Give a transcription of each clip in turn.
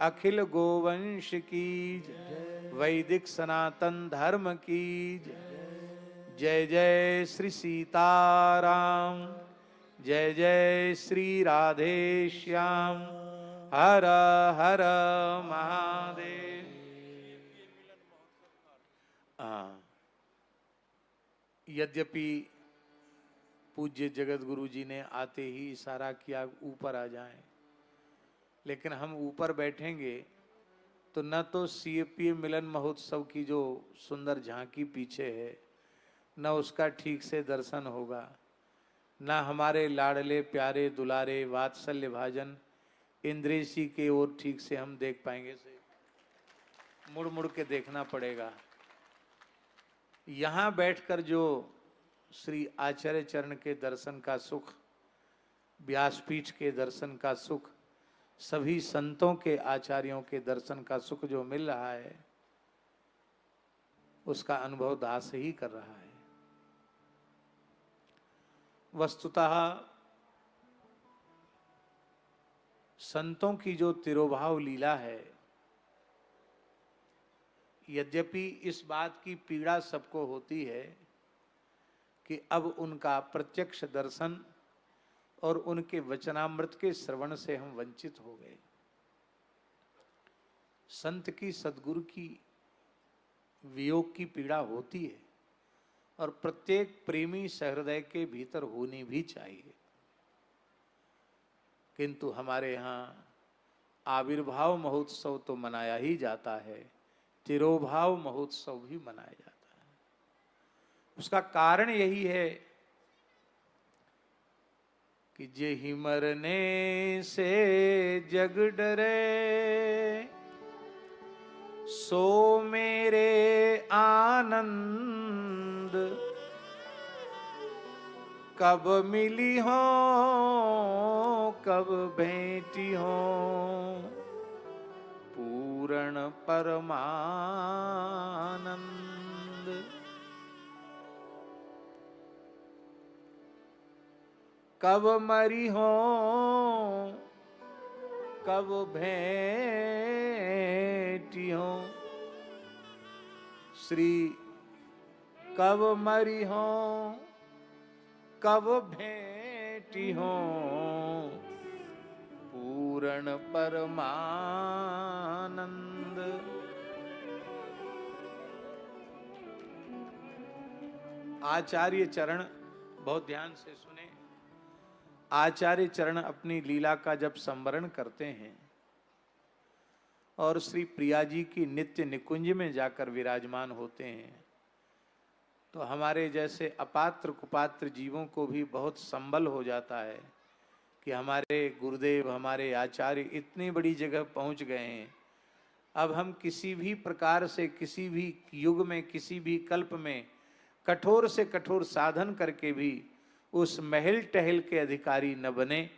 अखिल गोवंश की जय, वैदिक सनातन धर्म की जय, जय जय श्री सीताराम, जय जय श्री राधे श्याम, हर हर महादेव। यद्यपि पूज्य जगत गुरु जी ने आते ही इशारा किया ऊपर आ जाएं, लेकिन हम ऊपर बैठेंगे तो न तो सीएपी मिलन महोत्सव की जो सुंदर झांकी पीछे है न उसका ठीक से दर्शन होगा, न हमारे लाडले प्यारे दुलारे वात्सल्य भाजन इंद्रेशी के ओर ठीक से हम देख पाएंगे। से मुड़ मुड़ के देखना पड़ेगा। यहाँ बैठकर जो श्री आचार्य चरण के दर्शन का सुख, व्यासपीठ के दर्शन का सुख, सभी संतों के आचार्यों के दर्शन का सुख जो मिल रहा है उसका अनुभव दास ही कर रहा है। वस्तुतः संतों की जो तिरोभाव लीला है, यद्यपि इस बात की पीड़ा सबको होती है कि अब उनका प्रत्यक्ष दर्शन और उनके वचनामृत के श्रवण से हम वंचित हो गए। संत की सद्गुरु की वियोग की पीड़ा होती है और प्रत्येक प्रेमी सहृदय के भीतर होनी भी चाहिए, किंतु हमारे यहाँ आविर्भाव महोत्सव तो मनाया ही जाता है, तिरोभाव महोत्सव भी मनाया जाता है। उसका कारण यही है कि जेहि मरने से जग डरे, सो मेरे आनंद कब मिली हो कब भेंटी हो, पूर्ण परमानंद। कब मरी हो कब भेंटी हो, श्री कब मरी हो कब भेंटी हो, पूर्ण परमानंद। आचार्य चरण, बहुत ध्यान से सुने, आचार्य चरण अपनी लीला का जब संवरण करते हैं और श्री प्रिया जी की नित्य निकुंज में जाकर विराजमान होते हैं तो हमारे जैसे अपात्र कुपात्र जीवों को भी बहुत संबल हो जाता है कि हमारे गुरुदेव, हमारे आचार्य इतनी बड़ी जगह पहुंच गए हैं। अब हम किसी भी प्रकार से, किसी भी युग में, किसी भी कल्प में कठोर से कठोर साधन करके भी उस महल टहल के अधिकारी न बने,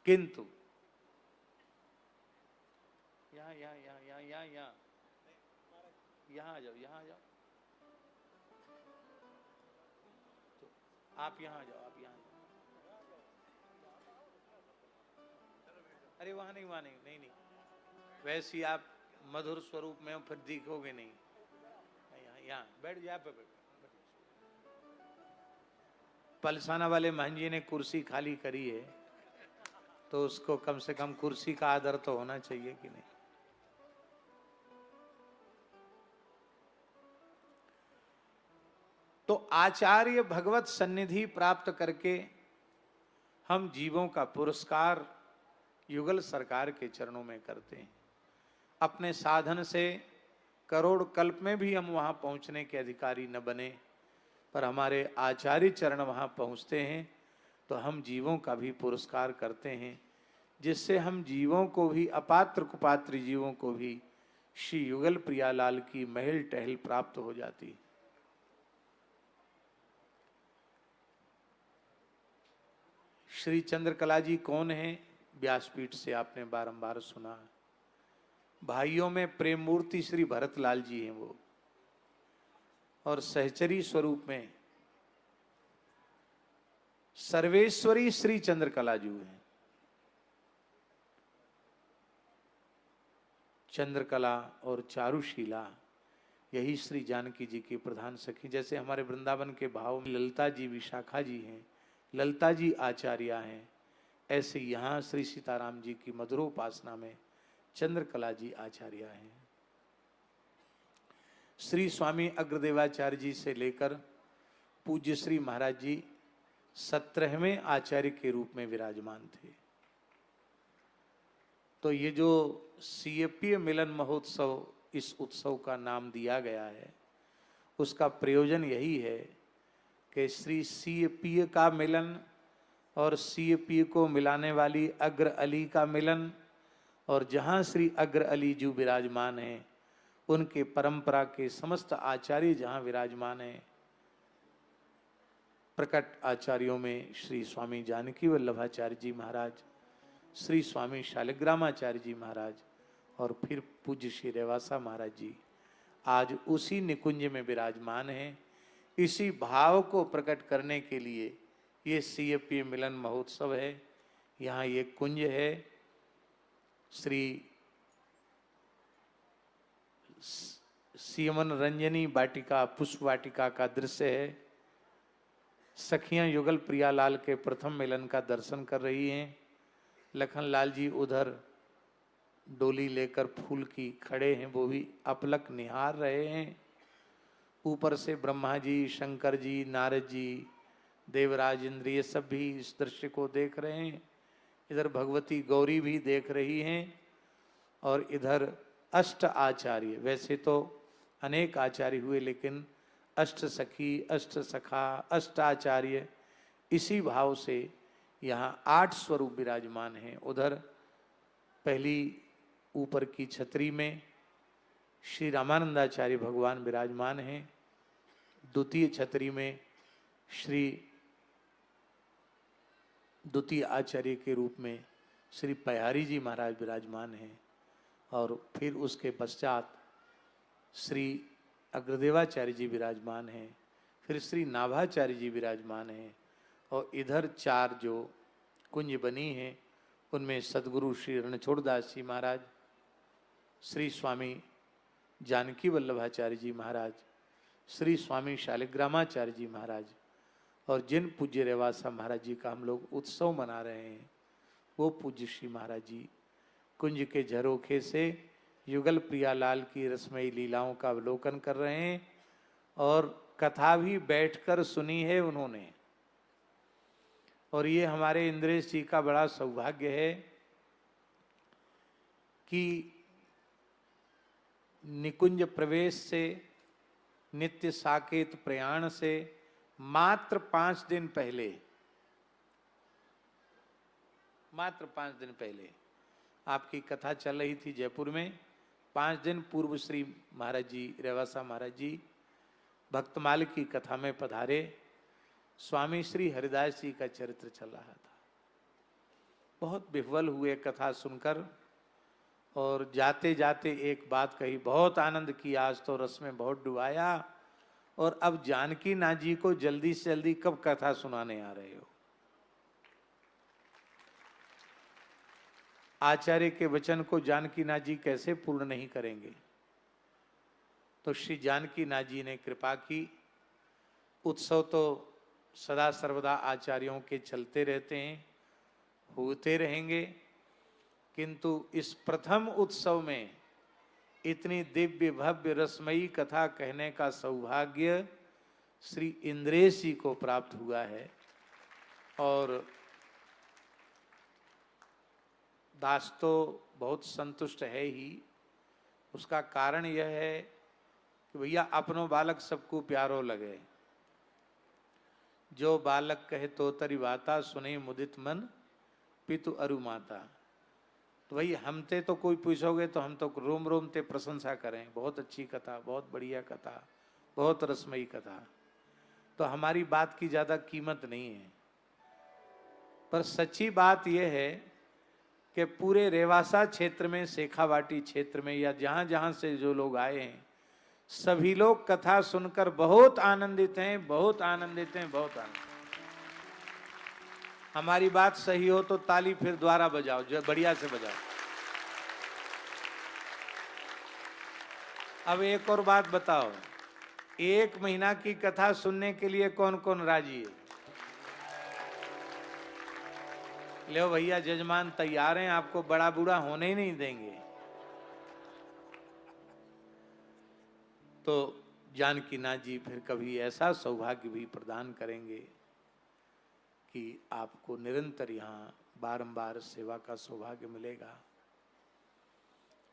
किंतु यहाँ यहाँ यहाँ यहाँ यहाँ यहाँ यहाँ आ जाओ, यहाँ आ जाओ, तो आप यहाँ आ जाओ, आप यहाँ आ जाओ। अरे वहां नहीं, वहां नहीं, नहीं नहीं, वैसे ही आप मधुर स्वरूप में हो फिर दिखोगे नहीं। यहाँ यहाँ बैठ जाए, पे बैठ। पलसाना वाले महन जी ने कुर्सी खाली करी है तो उसको कम से कम कुर्सी का आदर तो होना चाहिए कि नहीं। तो आचार्य भगवत सन्निधि प्राप्त करके हम जीवों का पुरस्कार युगल सरकार के चरणों में करते हैं। अपने साधन से करोड़ कल्प में भी हम वहां पहुंचने के अधिकारी न बने, पर हमारे आचार्य चरण वहां पहुंचते हैं तो हम जीवों का भी पुरस्कार करते हैं, जिससे हम जीवों को भी, अपात्र कुपात्र जीवों को भी श्री युगल प्रियालाल की महल टहल प्राप्त हो जाती। श्री चंद्रकला जी कौन है? व्यासपीठ से आपने बारंबार सुना। भाइयों में प्रेम मूर्ति श्री भरतलाल जी हैं वो, और सहचरी स्वरूप में सर्वेश्वरी श्री चंद्रकला जी हैं। चंद्रकला और चारुशीला, यही श्री जानकी जी की प्रधान सखी। जैसे हमारे वृंदावन के भाव में ललिता जी विशाखा जी हैं, ललिता जी आचार्या हैं, ऐसे यहाँ श्री सीताराम जी की मधुरोपासना में चंद्रकला जी आचार्या हैं। श्री स्वामी अग्रदेवाचार्य जी से लेकर पूज्य श्री महाराज जी 17वें आचार्य के रूप में विराजमान थे। तो ये जो सीएपीए मिलन महोत्सव, इस उत्सव का नाम दिया गया है, उसका प्रयोजन यही है कि श्री सीएपीए का मिलन और सीएपीए को मिलाने वाली अग्र अली का मिलन, और जहाँ श्री अग्र अली जी विराजमान हैं, उनके परंपरा के समस्त आचार्य जहाँ विराजमान हैं, प्रकट आचार्यों में श्री स्वामी जानकी वल्लभाचार्य जी महाराज, श्री स्वामी शालिग्रामाचार्य जी महाराज और फिर पूज्य श्री रेवासा महाराज जी आज उसी निकुंज में विराजमान हैं। इसी भाव को प्रकट करने के लिए ये सीएपीए मिलन महोत्सव है। यहाँ ये कुंज है, श्री सीमन रंजनी वाटिका, पुष्प वाटिका का दृश्य है। सखियां युगल प्रियालाल के प्रथम मिलन का दर्शन कर रही हैं। लखनलाल जी उधर डोली लेकर फूल की खड़े हैं, वो भी अपलक निहार रहे हैं। ऊपर से ब्रह्मा जी, शंकर जी, नारद जी, देवराज इंद्र, ये सब भी इस दृश्य को देख रहे हैं। इधर भगवती गौरी भी देख रही हैं और इधर अष्ट आचार्य, वैसे तो अनेक आचार्य हुए, लेकिन अष्ट सखी, अष्ट सखा, अष्ट आचार्य, इसी भाव से यहाँ 8 स्वरूप विराजमान हैं। उधर पहली ऊपर की छतरी में श्री रामानंदाचार्य भगवान विराजमान हैं। द्वितीय छतरी में श्री द्वितीय आचार्य के रूप में श्री पयारी जी महाराज विराजमान हैं। और फिर उसके पश्चात श्री अग्रदेवाचार्य जी विराजमान हैं, फिर श्री नाभाचार्य जी विराजमान हैं। और इधर 4 जो कुंज बनी हैं, उनमें सदगुरु श्री रणछोड़दास जी महाराज, श्री स्वामी जानकी वल्लभाचार्य जी महाराज, श्री स्वामी शालिग्रामाचार्य जी महाराज, और जिन पूज्य रेवासा महाराज जी का हम लोग उत्सव मना रहे हैं, वो पूज्य श्री महाराज जी कुंज के झरोखे से युगल प्रियालाल की रसमयी लीलाओं का अवलोकन कर रहे हैं। और कथा भी बैठकर सुनी है उन्होंने। और ये हमारे इंद्रेश जी का बड़ा सौभाग्य है कि निकुंज प्रवेश से, नित्य साकेत प्रयाण से मात्र 5 दिन पहले, मात्र 5 दिन पहले आपकी कथा चल रही थी जयपुर में। 5 दिन पूर्व श्री महाराज जी, रेवासा महाराज जी भक्तमाल की कथा में पधारे। स्वामी श्री हरिदास जी का चरित्र चल रहा था। बहुत विह्वल हुए कथा सुनकर, और जाते जाते एक बात कही, बहुत आनंद किया, आज तो रस में बहुत डुबाया। और अब जानकी नाथ जी को जल्दी से जल्दी कब कथा सुनाने आ रहे हो? आचार्य के वचन को जानकी नाथ जी कैसे पूर्ण नहीं करेंगे? तो श्री जानकी नाथ जी ने कृपा की। उत्सव तो सदा सर्वदा आचार्यों के चलते रहते हैं, होते रहेंगे, किंतु इस प्रथम उत्सव में इतनी दिव्य भव्य रसमयी कथा कहने का सौभाग्य श्री इंद्रेश जी को प्राप्त हुआ है। और दास तो बहुत संतुष्ट है ही। उसका कारण यह है कि भैया अपनो बालक सबको प्यारो लगे। जो बालक कहे तो तरी बाता, सुने मुदित मन पितु अरु माता। तो भाई हमते तो कोई पूछोगे तो हम तो रोम रोम ते प्रशंसा करें, बहुत अच्छी कथा, बहुत बढ़िया कथा, बहुत रसमयी कथा। तो हमारी बात की ज्यादा कीमत नहीं है। पर सच्ची बात यह है कि पूरे रेवासा क्षेत्र में, शेखावाटी क्षेत्र में, या जहां जहां से जो लोग आए हैं, सभी लोग कथा सुनकर बहुत आनंदित हैं, बहुत आनंदित हैं, बहुत आनंदित। हमारी बात सही हो तो ताली फिर दोबारा बजाओ, जो बढ़िया से बजाओ। अब एक और बात बताओ, 1 महीना की कथा सुनने के लिए कौन कौन राजी है? लो भैया, जजमान तैयार हैं, आपको बड़ा बूढ़ा होने ही नहीं देंगे। तो जानकीनाथ जी फिर कभी ऐसा सौभाग्य भी प्रदान करेंगे कि आपको निरंतर यहाँ बारंबार सेवा का सौभाग्य मिलेगा।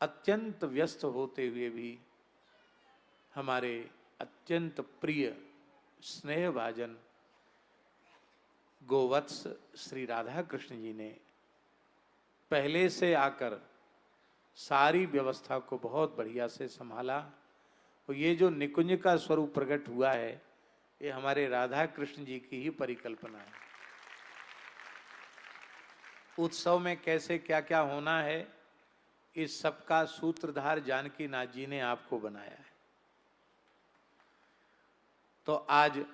अत्यंत व्यस्त होते हुए भी हमारे अत्यंत प्रिय स्नेहभाजन गोवत्स श्री राधा कृष्ण जी ने पहले से आकर सारी व्यवस्था को बहुत बढ़िया से संभाला। और ये जो निकुंज का स्वरूप प्रकट हुआ है, ये हमारे राधा कृष्ण जी की ही परिकल्पना है। उत्सव में कैसे क्या क्या होना है, इस सब का सूत्रधार जानकीनाथ जी ने आपको बनाया है। तो आज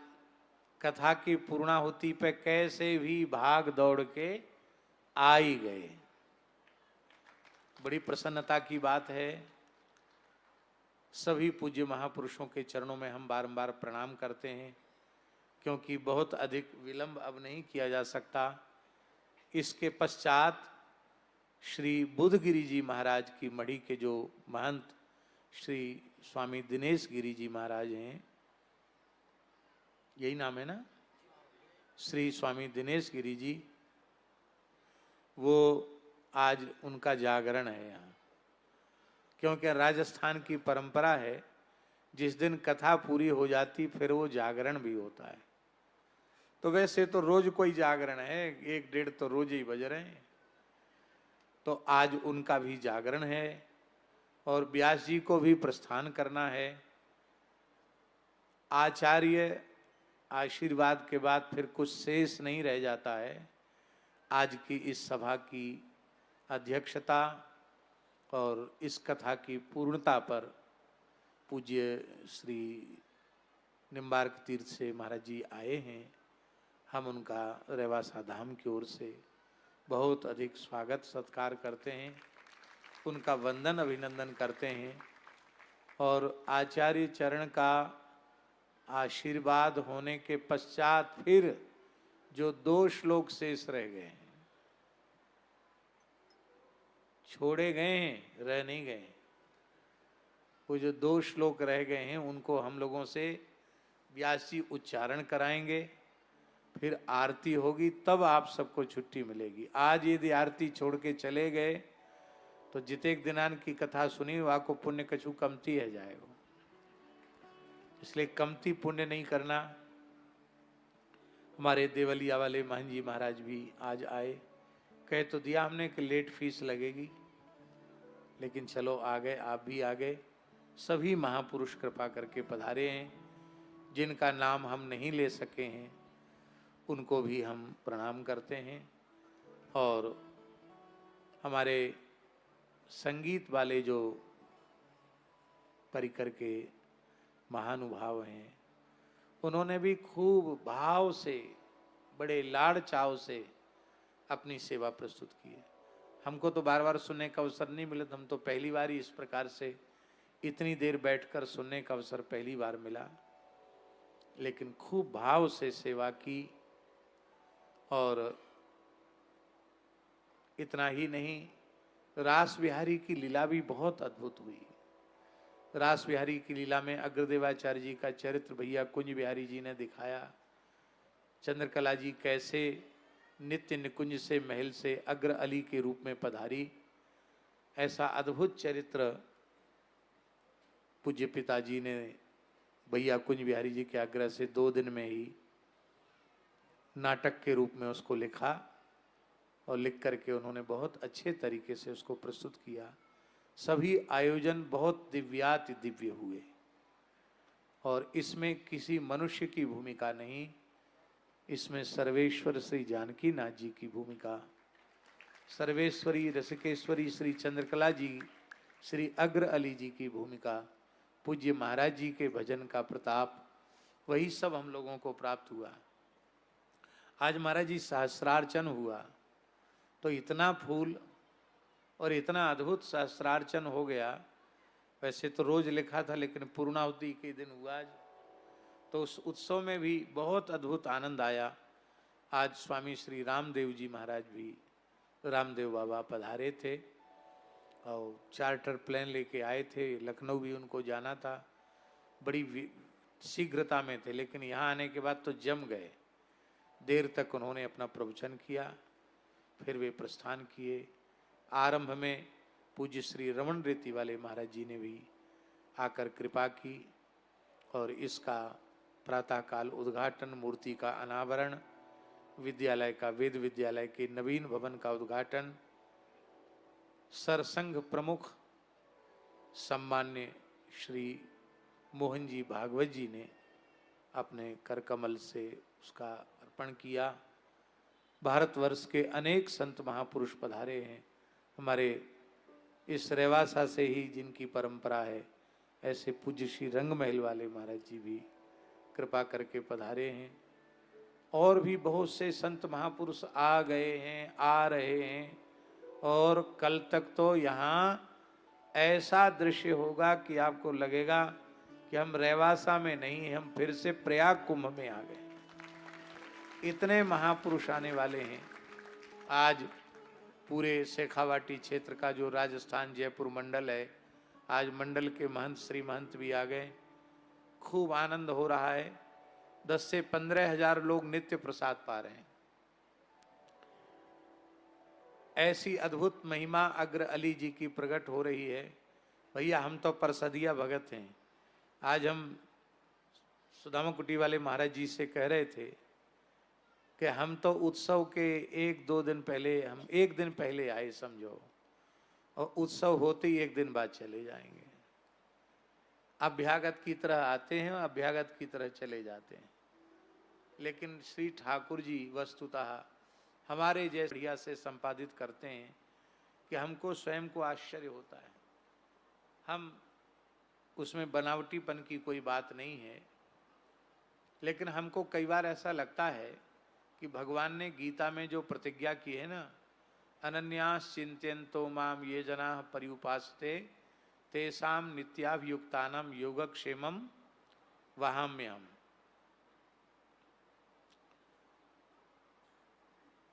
कथा की पूर्णाहुति पे कैसे भी भाग दौड़ के आ ही गए। बड़ी प्रसन्नता की बात है। सभी पूज्य महापुरुषों के चरणों में हम बारंबार प्रणाम करते हैं, क्योंकि बहुत अधिक विलंब अब नहीं किया जा सकता। इसके पश्चात श्री बुधगिरी जी महाराज की मढ़ी के जो महंत श्री स्वामी दिनेश गिरी जी महाराज हैं, यही नाम है ना, श्री स्वामी दिनेश गिरी जी, वो आज उनका जागरण है यहाँ। क्योंकि राजस्थान की परंपरा है, जिस दिन कथा पूरी हो जाती फिर वो जागरण भी होता है। तो वैसे तो रोज कोई जागरण है, 1-1.5 तो रोज ही बज रहे हैं। तो आज उनका भी जागरण है और व्यास जी को भी प्रस्थान करना है। आचार्य आशीर्वाद के बाद फिर कुछ शेष नहीं रह जाता है। आज की इस सभा की अध्यक्षता और इस कथा की पूर्णता पर पूज्य श्री निम्बार्क तीर्थ से महाराज जी आए हैं। हम उनका रेवासा धाम की ओर से बहुत अधिक स्वागत सत्कार करते हैं, उनका वंदन अभिनंदन करते हैं। और आचार्य चरण का आशीर्वाद होने के पश्चात फिर जो 2 श्लोक शेष रह गए हैं, छोड़े गए हैं, रह नहीं गए। वो जो 2 श्लोक रह गए हैं उनको हम लोगों से व्यास जी उच्चारण कराएंगे, फिर आरती होगी, तब आप सबको छुट्टी मिलेगी। आज यदि आरती छोड़ के चले गए तो जितेक दिनान की कथा सुनी, वहाँ को पुण्य कछु कमती है जाएगा। इसलिए कमती पुण्य नहीं करना। हमारे देवलिया वाले महन जी महाराज भी आज आए। कह तो दिया हमने कि लेट फीस लगेगी, लेकिन चलो आ गए, आप भी आ गए। सभी महापुरुष कृपा करके पधारे हैं। जिनका नाम हम नहीं ले सके हैं उनको भी हम प्रणाम करते हैं। और हमारे संगीत वाले जो परिकर के महानुभाव हैं, उन्होंने भी खूब भाव से, बड़े लाड़ चाव से अपनी सेवा प्रस्तुत की है। हमको तो बार बार सुनने का अवसर नहीं मिला, हम तो पहली बार ही इस प्रकार से इतनी देर बैठकर सुनने का अवसर पहली बार मिला। लेकिन खूब भाव से सेवा की। और इतना ही नहीं, रास बिहारी की लीला भी बहुत अद्भुत हुई। रास बिहारी की लीला में अग्रदेवाचार्य जी का चरित्र भैया कुंज बिहारी जी ने दिखाया। चंद्रकला जी कैसे नित्य निकुंज से महल से अग्र अली के रूप में पधारी, ऐसा अद्भुत चरित्र पूज्य पिताजी ने भैया कुंज बिहारी जी के आग्रह से 2 दिन में ही नाटक के रूप में उसको लिखा। और लिख करके उन्होंने बहुत अच्छे तरीके से उसको प्रस्तुत किया। सभी आयोजन बहुत दिव्याति दिव्य हुए। और इसमें किसी मनुष्य की भूमिका नहीं, इसमें सर्वेश्वर श्री जानकीनाथ जी की भूमिका, सर्वेश्वरी रसिकेश्वरी श्री चंद्रकला जी, श्री अग्र अली जी की भूमिका, पूज्य महाराज जी के भजन का प्रताप, वही सब हम लोगों को प्राप्त हुआ। आज महाराज जी सहस्रार्चन हुआ तो इतना फूल और इतना अद्भुत सहस्रार्चन हो गया। वैसे तो रोज लिखा था, लेकिन पूर्णाहुति के दिन हुआ आज। तो उस उत्सव में भी बहुत अद्भुत आनंद आया। आज स्वामी श्री रामदेव जी महाराज भी, रामदेव बाबा पधारे थे और चार्टर प्लेन लेके आए थे। लखनऊ भी उनको जाना था, बड़ी शीघ्रता में थे, लेकिन यहाँ आने के बाद तो जम गए। देर तक उन्होंने अपना प्रवचन किया, फिर वे प्रस्थान किए। आरंभ में पूज्य श्री रमन रेती वाले महाराज जी ने भी आकर कृपा की और इसका प्रातःकाल उद्घाटन, मूर्ति का अनावरण, विद्यालय का, वेद विद्यालय के नवीन भवन का उद्घाटन सरसंघ प्रमुख सम्मान्य श्री मोहन जी भागवत जी ने अपने कर कमल से उसका अर्पण किया। भारतवर्ष के अनेक संत महापुरुष पधारे हैं। हमारे इस रेवासा से ही जिनकी परंपरा है, ऐसे पूज्य श्री रंगमहल वाले महाराज जी भी कृपा करके पधारे हैं। और भी बहुत से संत महापुरुष आ गए हैं, आ रहे हैं। और कल तक तो यहाँ ऐसा दृश्य होगा कि आपको लगेगा कि हम रेवासा में नहीं, हम फिर से प्रयाग कुंभ में आ गए। इतने महापुरुष आने वाले हैं। आज पूरे शेखावाटी क्षेत्र का जो राजस्थान जयपुर मंडल है, आज मंडल के महंत श्री महंत भी आ गए। खूब आनंद हो रहा है। 10 से 15 हजार लोग नित्य प्रसाद पा रहे हैं। ऐसी अद्भुत महिमा अग्र अली जी की प्रकट हो रही है। भैया हम तो परसदिया भगत हैं। आज हम सुदामा कुटी वाले महाराज जी से कह रहे थे कि हम तो उत्सव के 1-2 दिन पहले, हम 1 दिन पहले आए समझो, और उत्सव होते ही 1 दिन बाद चले जाएंगे। अभ्यागत की तरह आते हैं और अभ्यागत की तरह चले जाते हैं। लेकिन श्री ठाकुर जी वस्तुतः हमारे जैसे बढ़िया से संपादित करते हैं कि हमको स्वयं को आश्चर्य होता है। हम उसमें बनावटीपन की कोई बात नहीं है, लेकिन हमको कई बार ऐसा लगता है कि भगवान ने गीता में जो प्रतिज्ञा की है ना, अनन्यास चिंत्यन्तो माम ये जनाः पर्युपासते तेषां नित्याभियुक्तानां योगक्षेमं वहाम्यहम्।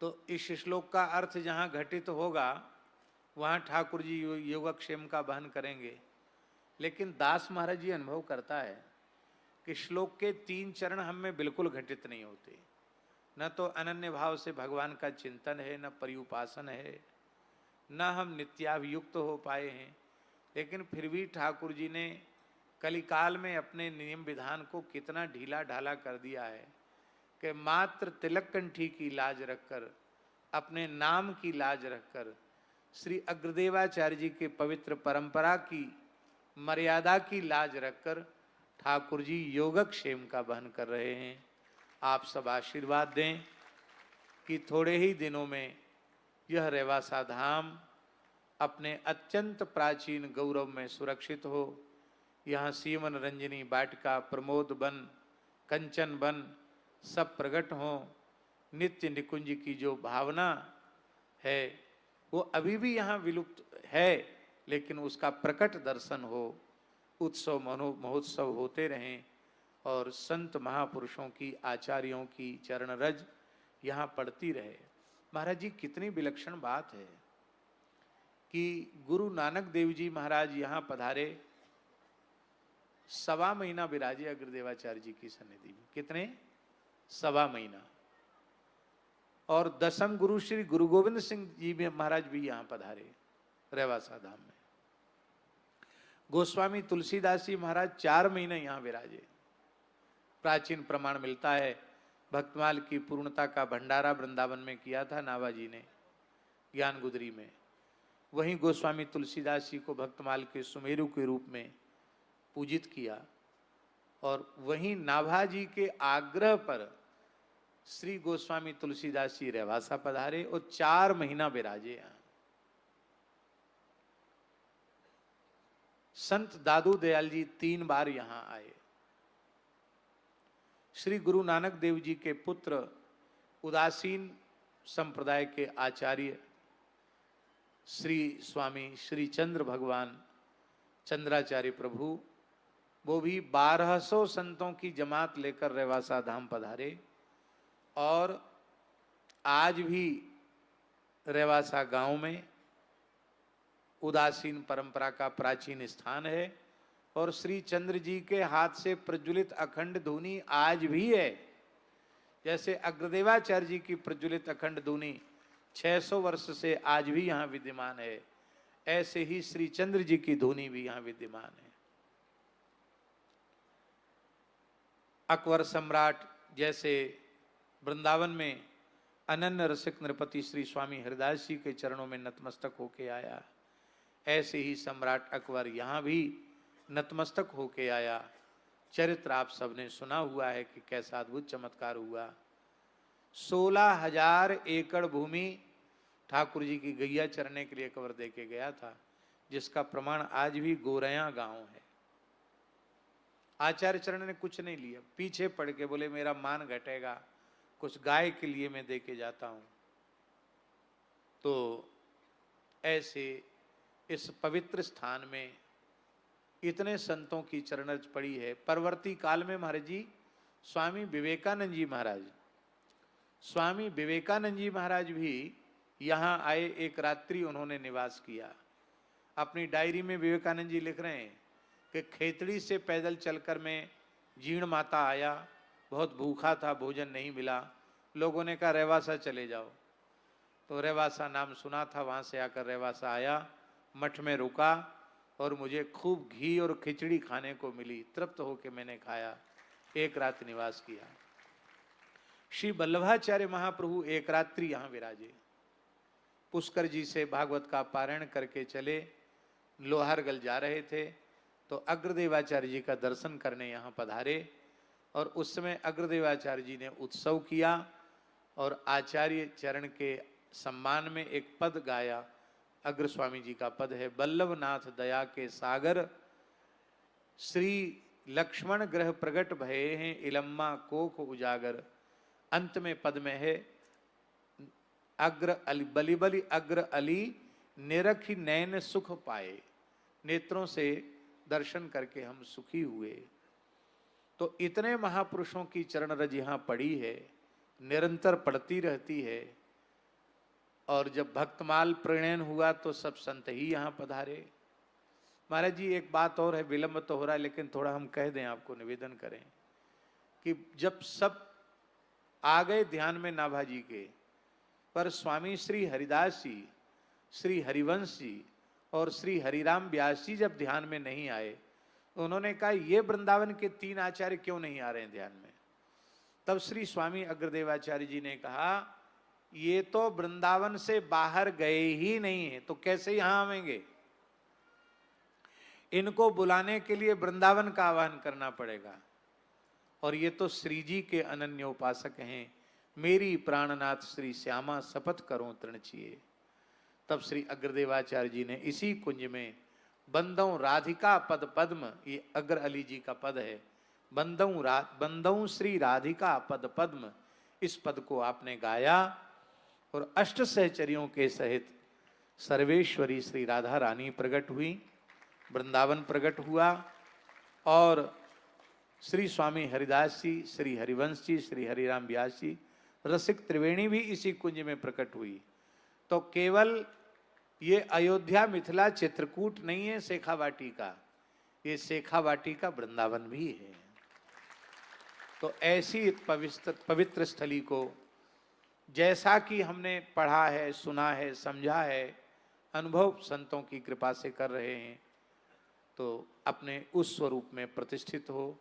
तो इस श्लोक का अर्थ जहाँ घटित होगा वहाँ ठाकुर जी योगक्षेम का वहन करेंगे। लेकिन दास महाराज जी अनुभव करता है कि श्लोक के 3 चरण हम में बिल्कुल घटित नहीं होते। न तो अनन्य भाव से भगवान का चिंतन है, न पर्युपासन है, न हम नित्याभियुक्त हो पाए हैं। लेकिन फिर भी ठाकुर जी ने कलिकाल में अपने नियम विधान को कितना ढीला ढाला कर दिया है कि मात्र तिलक कंठी की लाज रखकर, अपने नाम की लाज रखकर, श्री अग्रदेवाचार्य जी के पवित्र परंपरा की मर्यादा की लाज रखकर ठाकुर जी योगक्षेम का वहन कर रहे हैं। आप सब आशीर्वाद दें कि थोड़े ही दिनों में यह रेवासा धाम अपने अत्यंत प्राचीन गौरव में सुरक्षित हो। यहाँ सीवन रंजनी वाटिका, प्रमोद वन, कंचन वन सब प्रकट हों। नित्य निकुंज की जो भावना है वो अभी भी यहाँ विलुप्त है, लेकिन उसका प्रकट दर्शन हो। उत्सव महोत्सव होते रहें और संत महापुरुषों की, आचार्यों की चरण रज यहाँ पड़ती रहे। महाराज जी कितनी विलक्षण बात है कि गुरु नानक देव जी महाराज यहाँ पधारे, 1.25 महीना विराजे अग्रदेवाचार्य जी की सन्निधि में। कितने? 1.25 महीना। और 10म गुरु श्री गुरु गोविंद सिंह जी महाराज भी यहाँ पधारे रेवासा धाम में। गोस्वामी तुलसीदास जी महाराज 4 महीने यहाँ विराजे। प्राचीन प्रमाण मिलता है, भक्तमाल की पूर्णता का भंडारा वृंदावन में किया था नाभाजी ने ज्ञान गुदरी में। वहीं गोस्वामी तुलसीदास जी को भक्तमाल के सुमेरु के रूप में पूजित किया और वहीं नाभाजी के आग्रह पर श्री गोस्वामी तुलसीदास जी रेवासा पधारे और 4 महीना विराजे यहाँ। संत दादू दयाल जी 3 बार यहाँ आए। श्री गुरु नानक देव जी के पुत्र, उदासीन संप्रदाय के आचार्य श्री स्वामी श्री चंद्र भगवान चंद्राचार्य प्रभु, वो भी 1200 संतों की जमात लेकर रेवासा धाम पधारे और आज भी रेवासा गांव में उदासीन परंपरा का प्राचीन स्थान है और श्री चंद्र जी के हाथ से प्रज्वलित अखंड धूनी आज भी है। जैसे अग्रदेवाचार्य जी की प्रज्वलित अखंड धूनी 600 वर्ष से आज भी यहाँ विद्यमान है, ऐसे ही श्री चंद्र जी की धूनी भी यहाँ विद्यमान है। अकबर सम्राट जैसे वृंदावन में अनन्य रसिक नृपति श्री स्वामी हरिदास जी के चरणों में नतमस्तक होके आया, ऐसे ही सम्राट अकबर यहाँ भी नतमस्तक होके आया। चरित्र आप सबने सुना हुआ है कि कैसा अद्भुत चमत्कार हुआ। 16,000 एकड़ भूमि ठाकुर जी की गैया चरने के लिए अकबर दे के गया था, जिसका प्रमाण आज भी गोरैया गांव है। आचार्य चरण ने कुछ नहीं लिया, पीछे पड़ के बोले मेरा मान घटेगा, कुछ गाय के लिए मैं दे के जाता हूं। तो ऐसे इस पवित्र स्थान में इतने संतों की चरणरज पड़ी है। परवर्ती काल में महाराज जी स्वामी विवेकानंद जी महाराज भी यहाँ आए, एक रात्रि उन्होंने निवास किया। अपनी डायरी में विवेकानंद जी लिख रहे हैं कि खेतड़ी से पैदल चलकर मैं जीर्ण माता आया, बहुत भूखा था, भोजन नहीं मिला, लोगों ने कहा रेवासा चले जाओ। तो रेवासा नाम सुना था, वहाँ से आकर रेवासा आया, मठ में रुका और मुझे खूब घी और खिचड़ी खाने को मिली, तृप्त होकर मैंने खाया, एक रात निवास किया। श्री वल्लभाचार्य महाप्रभु एक रात्रि यहाँ विराजे, पुष्कर जी से भागवत का पारायण करके चले, लोहारगल जा रहे थे तो अग्रदेवाचार्य जी का दर्शन करने यहाँ पधारे और उस समय अग्रदेवाचार्य जी ने उत्सव किया और आचार्य चरण के सम्मान में एक पद गाया। अग्र स्वामी जी का पद है, बल्लभनाथ दया के सागर श्री लक्ष्मण ग्रह प्रगट भये हैं इलम्मा कोख उजागर। अंत में पद में है अग्र अली बलि बलि अग्र अली निरखी नैन सुख पाए, नेत्रों से दर्शन करके हम सुखी हुए। तो इतने महापुरुषों की चरण रज यहाँ पड़ी है, निरंतर पड़ती रहती है। और जब भक्तमाल प्रणयन हुआ तो सब संत ही यहाँ पधारे। महाराज जी एक बात और है, विलंब तो हो रहा है लेकिन थोड़ा हम कह दें, आपको निवेदन करें कि जब सब आ गए ध्यान में नाभा जी के, पर स्वामी श्री हरिदास जी, श्री हरिवंश जी और श्री हरिराम व्यास जी जब ध्यान में नहीं आए, उन्होंने कहा ये वृंदावन के 3 आचार्य क्यों नहीं आ रहे हैं ध्यान में। तब श्री स्वामी अग्रदेवाचार्य जी ने कहा ये तो वृंदावन से बाहर गए ही नहीं है, तो कैसे यहां आवेंगे, इनको बुलाने के लिए वृंदावन का आह्वान करना पड़ेगा। और ये तो श्री जी के अनन्य उपासक हैं, मेरी प्राणनाथ श्री श्यामा शपथ करो तृणचिए। तब श्री अग्रदेवाचार्य जी ने इसी कुंज में बंदौ राधिका पद पद्म, ये अग्र अली जी का पद है, बंदौ श्री राधिका पद पद्म, इस पद को आपने गाया और अष्ट सहचरियों के सहित सर्वेश्वरी श्री राधा रानी प्रकट हुई, वृंदावन प्रकट हुआ और श्री स्वामी हरिदास जी, श्री हरिवंश जी, श्री हरिराम व्यास जी, रसिक त्रिवेणी भी इसी कुंज में प्रकट हुई। तो केवल ये अयोध्या मिथिला चित्रकूट नहीं है शेखावाटी का, ये शेखावाटी का वृंदावन भी है। तो ऐसी पवित्र स्थली को जैसा कि हमने पढ़ा है, सुना है, समझा है, अनुभव संतों की कृपा से कर रहे हैं, तो अपने उस स्वरूप में प्रतिष्ठित हो,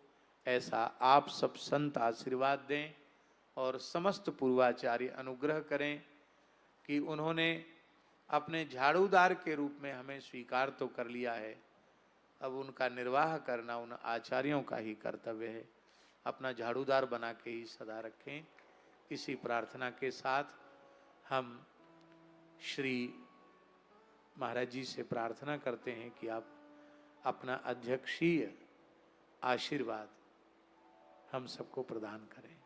ऐसा आप सब संत आशीर्वाद दें और समस्त पूर्वाचार्य अनुग्रह करें कि उन्होंने अपने झाड़ूदार के रूप में हमें स्वीकार तो कर लिया है, अब उनका निर्वाह करना उन आचार्यों का ही कर्तव्य है। अपना झाड़ूदार बना के ही सदा रखें। इसी प्रार्थना के साथ हम श्री महाराज जी से प्रार्थना करते हैं कि आप अपना अध्यक्षीय आशीर्वाद हम सबको प्रदान करें।